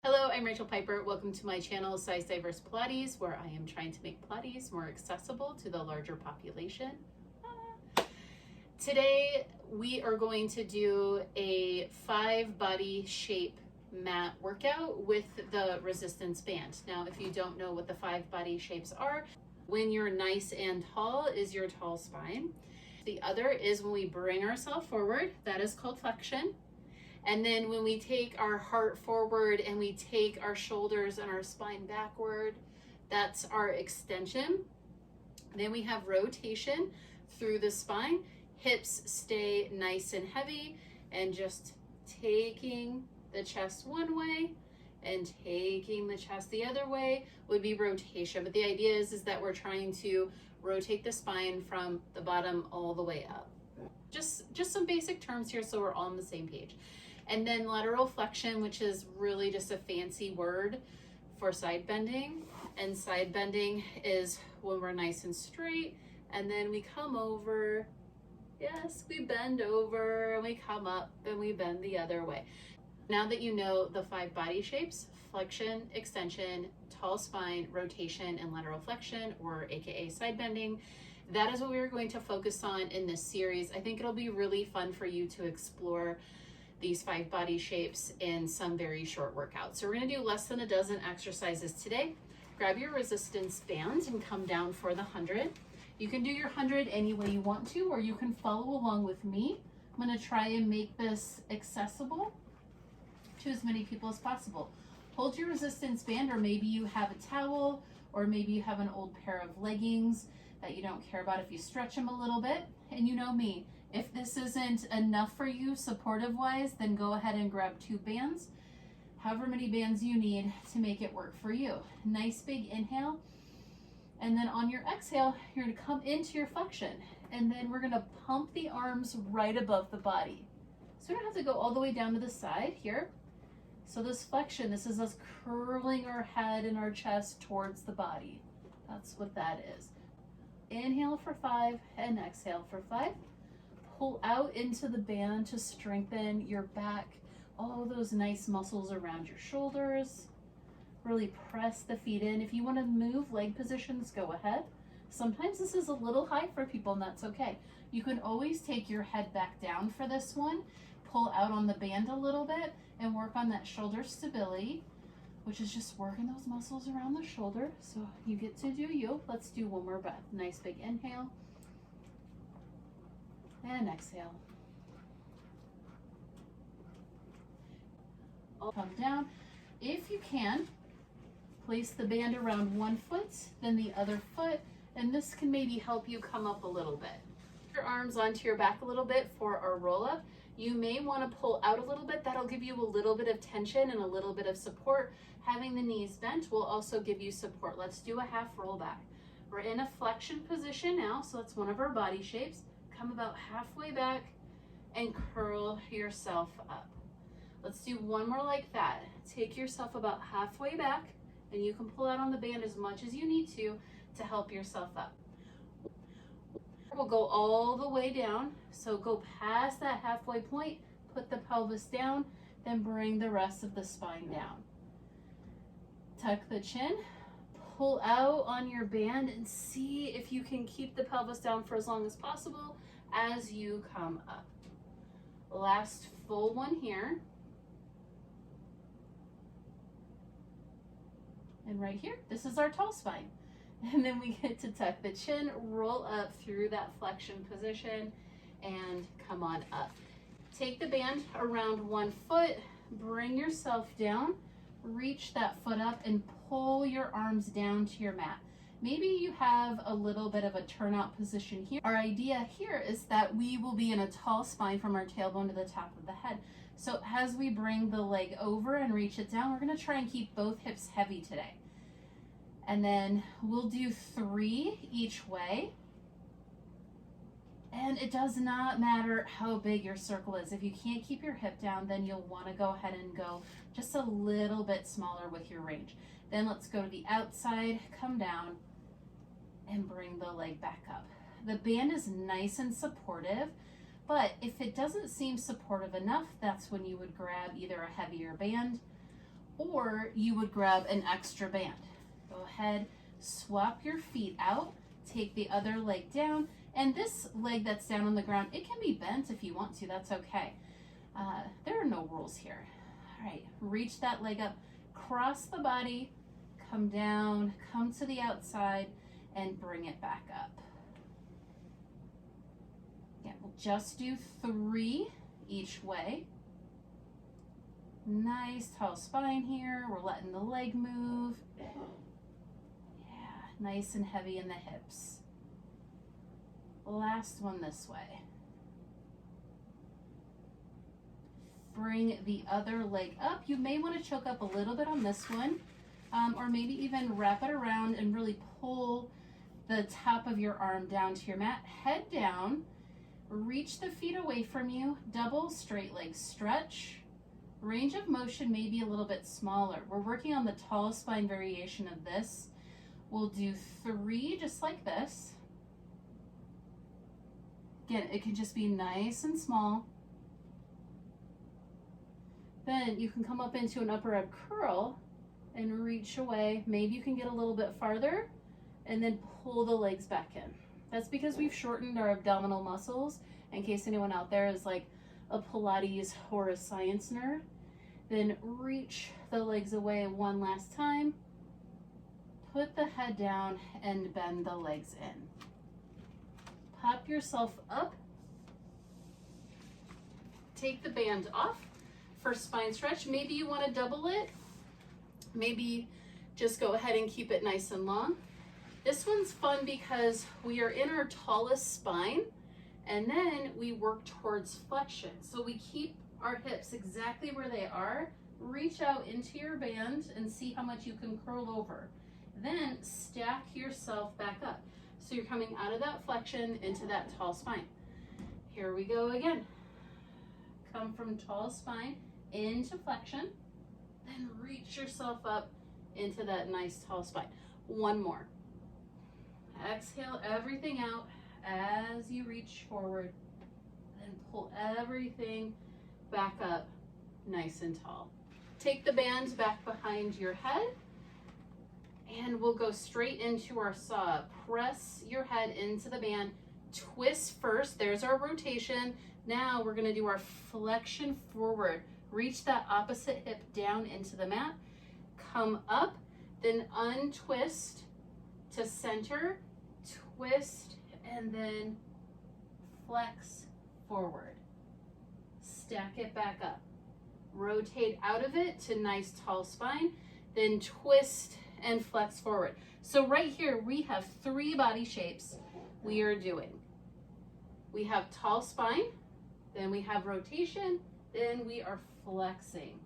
Hello, I'm Rachel Piper. Welcome to my channel, Size Diverse Pilates, where I am trying to make Pilates more accessible to the larger population. Today, we are going to do a 5-body shape mat workout with the resistance band. Now, if you don't know what the 5-body shapes are, when you're nice and tall is your tall spine. The other is when we bring ourselves forward, that is called flexion. And then when we take our heart forward and we take our shoulders and our spine backward, that's our extension. Then we have rotation through the spine. Hips stay nice and heavy, and just taking the chest one way and taking the chest the other way would be rotation. But the idea is that we're trying to rotate the spine from the bottom all the way up. Just some basic terms here so we're all on the same page. And then lateral flexion, which is really just a fancy word for side bending. And side bending is when we're nice and straight, and then we come over. Yes, we bend over, and we come up, and we bend the other way. Now that you know the 5 body shapes, flexion, extension, tall spine, rotation, and lateral flexion, or AKA side bending, that is what we're going to focus on in this series. I think it'll be really fun for you to explore these 5 body shapes in some very short workouts. So we're gonna do less than a dozen exercises today. Grab your resistance band and come down for the 100. You can do your 100 any way you want to, or you can follow along with me. I'm gonna try and make this accessible to as many people as possible. Hold your resistance band, or maybe you have a towel, or maybe you have an old pair of leggings that you don't care about if you stretch them a little bit. And you know me, if this isn't enough for you supportive wise, then go ahead and grab 2 bands, however many bands you need to make it work for you. Nice big inhale, and then on your exhale, you're gonna come into your flexion, and then we're gonna pump the arms right above the body. So we don't have to go all the way down to the side here. So this flexion, this is us curling our head and our chest towards the body. That's what that is. Inhale for 5 and exhale for 5. Pull out into the band to strengthen your back, all those nice muscles around your shoulders. Really press the feet in. If you want to move leg positions, go ahead. Sometimes this is a little high for people, and that's okay. You can always take your head back down for this one, pull out on the band a little bit, and work on that shoulder stability, which is just working those muscles around the shoulder. So you get to do you. Let's do one more breath. Nice big inhale. And exhale. Come down. If you can, place the band around one foot, then the other foot, and this can maybe help you come up a little bit. Your arms onto your back a little bit for our roll up. You may want to pull out a little bit. That'll give you a little bit of tension and a little bit of support. Having the knees bent will also give you support. Let's do a half roll back. We're in a flexion position now, so that's one of our body shapes. Come about halfway back and curl yourself up. Let's do one more like that. Take yourself about halfway back, and you can pull out on the band as much as you need to help yourself up. We'll go all the way down. So go past that halfway point, put the pelvis down, then bring the rest of the spine down. Tuck the chin, pull out on your band, and see if you can keep the pelvis down for as long as possible as you come up. Last full one here. And right here, this is our tall spine. And then we get to tuck the chin, roll up through that flexion position, and come on up. Take the band around one foot, bring yourself down, reach that foot up, and pull your arms down to your mat. Maybe you have a little bit of a turnout position here. Our idea here is that we will be in a tall spine from our tailbone to the top of the head. So as we bring the leg over and reach it down, we're gonna try and keep both hips heavy today. And then we'll do 3 each way. And it does not matter how big your circle is. If you can't keep your hip down, then you'll wanna go ahead and go just a little bit smaller with your range. Then let's go to the outside, come down, and bring the leg back up. The band is nice and supportive, but if it doesn't seem supportive enough, that's when you would grab either a heavier band or you would grab an extra band. Go ahead, swap your feet out, take the other leg down, and this leg that's down on the ground, it can be bent if you want to, that's okay. There are no rules here. All right, reach that leg up, cross the body, come down, come to the outside, and bring it back up. Yeah, we'll just do 3 each way. Nice tall spine here. We're letting the leg move. Yeah, nice and heavy in the hips. Last one this way. Bring the other leg up. You may want to choke up a little bit on this one, or maybe even wrap it around and really pull the top of your arm down to your mat. Head down, reach the feet away from you, double straight leg stretch. Range of motion may be a little bit smaller. We're working on the tall spine variation of this. We'll do 3 just like this. Again, it can just be nice and small. Then you can come up into an upper ab curl and reach away. Maybe you can get a little bit farther and then pull the legs back in. That's because we've shortened our abdominal muscles. In case anyone out there is like a Pilates or a science nerd, then reach the legs away one last time, put the head down and bend the legs in. Pop yourself up, take the band off for spine stretch. Maybe you want to double it, maybe just go ahead and keep it nice and long. This one's fun because we are in our tallest spine, and then we work towards flexion. So we keep our hips exactly where they are. Reach out into your band and see how much you can curl over. Then stack yourself back up. So you're coming out of that flexion into that tall spine. Here we go again. Come from tall spine into flexion, then reach yourself up into that nice tall spine. One more. Exhale everything out as you reach forward, and pull everything back up nice and tall. Take the band back behind your head, and we'll go straight into our saw. Press your head into the band, twist first, there's our rotation. Now we're gonna do our flexion forward. Reach that opposite hip down into the mat, come up, then untwist to center, twist, and then flex forward. Stack it back up. Rotate out of it to nice tall spine, then twist and flex forward. So right here we have 3 body shapes we are doing. We have tall spine, then we have rotation, then we are flexing.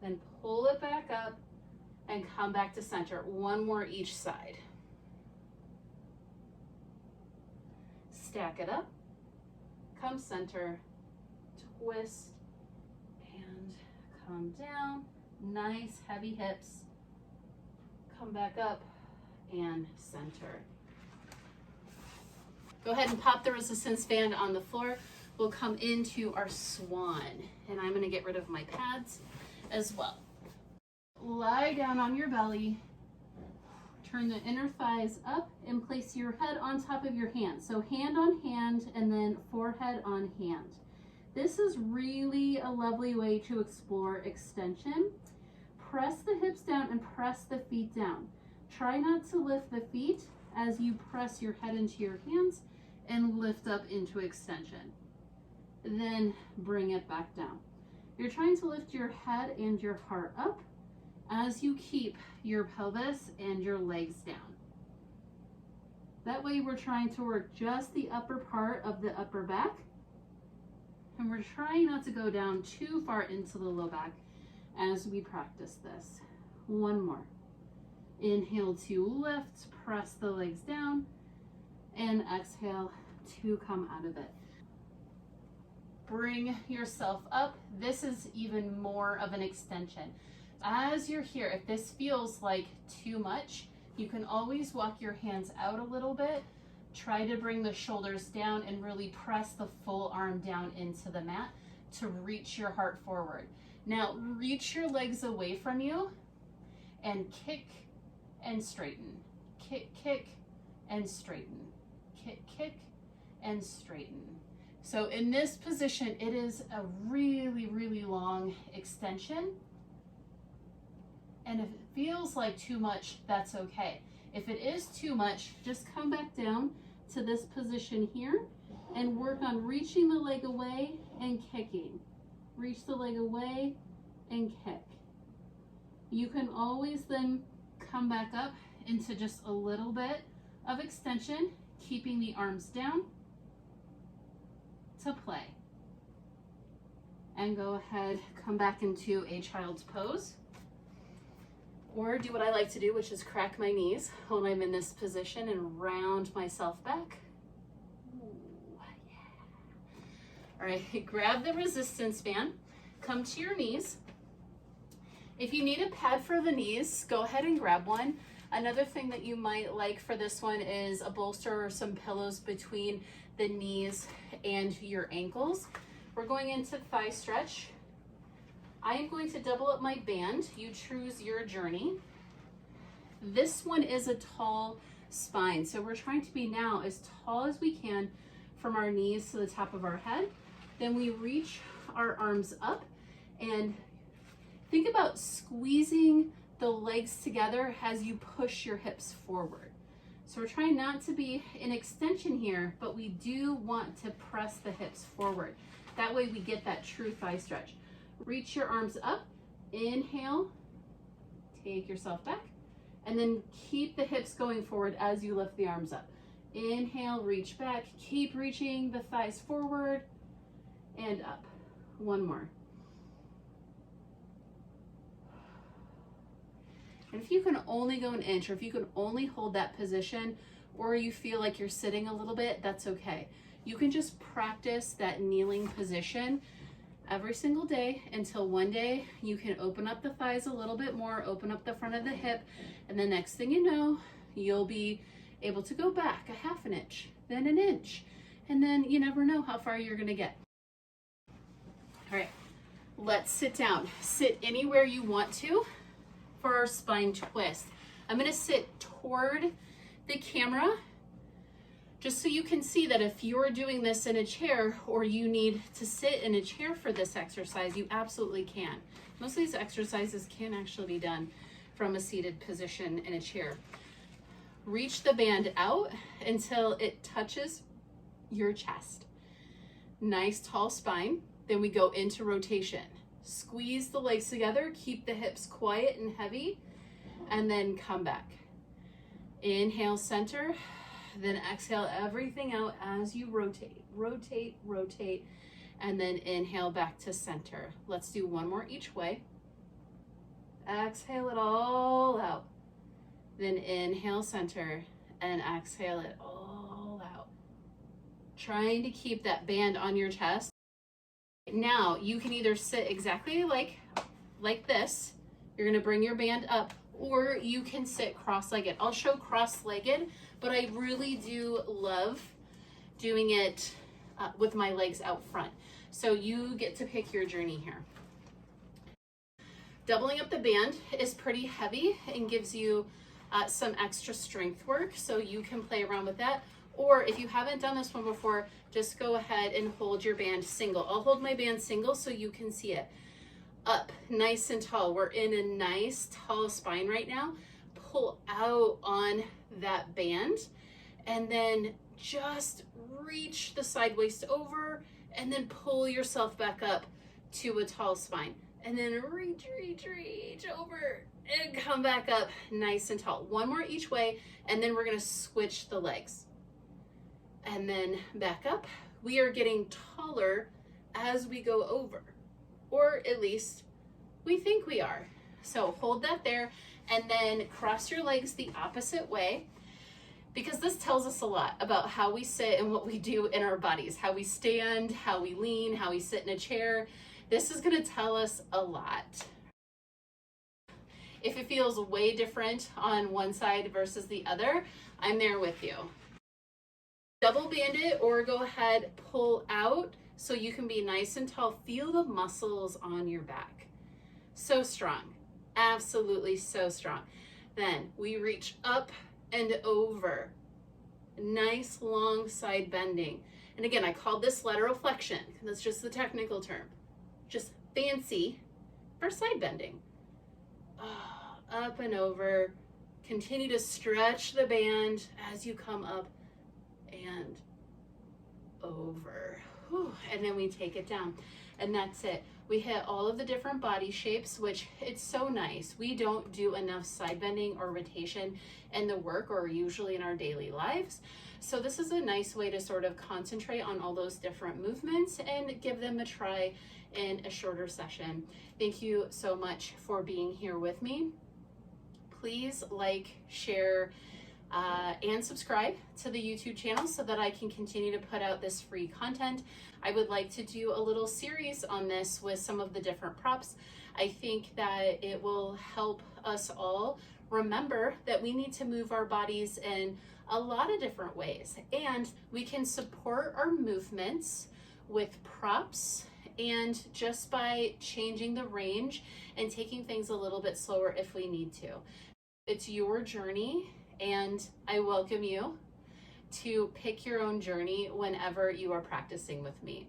Then pull it back up and come back to center. One more each side. Stack it up, come center, twist, and come down. Nice heavy hips. Come back up and center. Go ahead and pop the resistance band on the floor. We'll come into our swan, and I'm gonna get rid of my pads as well. Lie down on your belly. Turn the inner thighs up and place your head on top of your hand. So hand on hand and then forehead on hand. This is really a lovely way to explore extension. Press the hips down and press the feet down. Try not to lift the feet as you press your head into your hands and lift up into extension. Then bring it back down. You're trying to lift your head and your heart up as you keep your pelvis and your legs down. That way we're trying to work just the upper part of the upper back, and we're trying not to go down too far into the low back as we practice this. One more. Inhale to lift, press the legs down, and exhale to come out of it. Bring yourself up. This is even more of an extension. As you're here, if this feels like too much, you can always walk your hands out a little bit. Try to bring the shoulders down and really press the full arm down into the mat to reach your heart forward. Now reach your legs away from you and kick and straighten. Kick, kick, and straighten. Kick, kick, and straighten. So in this position, it is a really, really long extension. And if it feels like too much, that's okay. If it is too much, just come back down to this position here and work on reaching the leg away and kicking. Reach the leg away and kick. You can always then come back up into just a little bit of extension, keeping the arms down to play. And go ahead, come back into a child's pose. Or do what I like to do, which is crack my knees when I'm in this position and round myself back. Ooh, yeah. All right, grab the resistance band, come to your knees. If you need a pad for the knees, go ahead and grab one. Another thing that you might like for this one is a bolster or some pillows between the knees and your ankles. We're going into thigh stretch. I am going to double up my band. You choose your journey. This one is a tall spine. So we're trying to be now as tall as we can from our knees to the top of our head. Then we reach our arms up and think about squeezing the legs together as you push your hips forward. So we're trying not to be in extension here, but we do want to press the hips forward. That way we get that true thigh stretch. Reach your arms up, inhale, take yourself back, and then keep the hips going forward as you lift the arms up. Inhale, reach back, keep reaching the thighs forward and up. One more. And if you can only go an inch, or if you can only hold that position, or you feel like you're sitting a little bit, that's okay. You can just practice that kneeling position every single day until one day you can open up the thighs a little bit more, open up the front of the hip, and the next thing you know, you'll be able to go back a half an inch, then an inch, and then you never know how far you're gonna get. All right, let's sit down. Sit anywhere you want to for our spine twist. I'm gonna sit toward the camera just so you can see that if you're doing this in a chair or you need to sit in a chair for this exercise, you absolutely can. Most of these exercises can actually be done from a seated position in a chair. Reach the band out until it touches your chest. Nice tall spine. Then we go into rotation. Squeeze the legs together, keep the hips quiet and heavy, and then come back. Inhale, center, then exhale everything out as you rotate, rotate, rotate, and then inhale back to center. Let's do one more each way. Exhale it all out. Then inhale, center, and exhale it all out. Trying to keep that band on your chest. Now you can either sit exactly like this. You're gonna bring your band up, or you can sit cross-legged. I'll show cross-legged, but I really do love doing it with my legs out front. So you get to pick your journey here. Doubling up the band is pretty heavy and gives you some extra strength work, so you can play around with that. Or if you haven't done this one before, just go ahead and hold your band single. I'll hold my band single so you can see it. Up, nice and tall. We're in a nice tall spine right now. Pull out on that band and then just reach the side waist over and then pull yourself back up to a tall spine. And then reach, reach, reach over and come back up nice and tall. One more each way, and then we're gonna switch the legs. And then back up. We are getting taller as we go over, or at least we think we are. So hold that there and then cross your legs the opposite way, because this tells us a lot about how we sit and what we do in our bodies, how we stand, how we lean, how we sit in a chair. This is going to tell us a lot. If it feels way different on one side versus the other, I'm there with you. Double band it or go ahead, pull out so you can be nice and tall. Feel the muscles on your back. So strong, absolutely so strong. Then we reach up and over, nice long side bending. And again, I called this lateral flexion. That's just the technical term, just fancy for side bending. Up and over. Continue to stretch the band as you come up and over. Whew. And then we take it down. And that's it. We hit all of the different body shapes, which it's so nice. We don't do enough side bending or rotation in the work or usually in our daily lives. So this is a nice way to sort of concentrate on all those different movements and give them a try in a shorter session. Thank you so much for being here with me. Please like, share, and subscribe to the YouTube channel so that I can continue to put out this free content. I would like to do a little series on this with some of the different props. I think that it will help us all remember that we need to move our bodies in a lot of different ways, and we can support our movements with props and just by changing the range and taking things a little bit slower if we need to. It's your journey, and I welcome you to pick your own journey whenever you are practicing with me.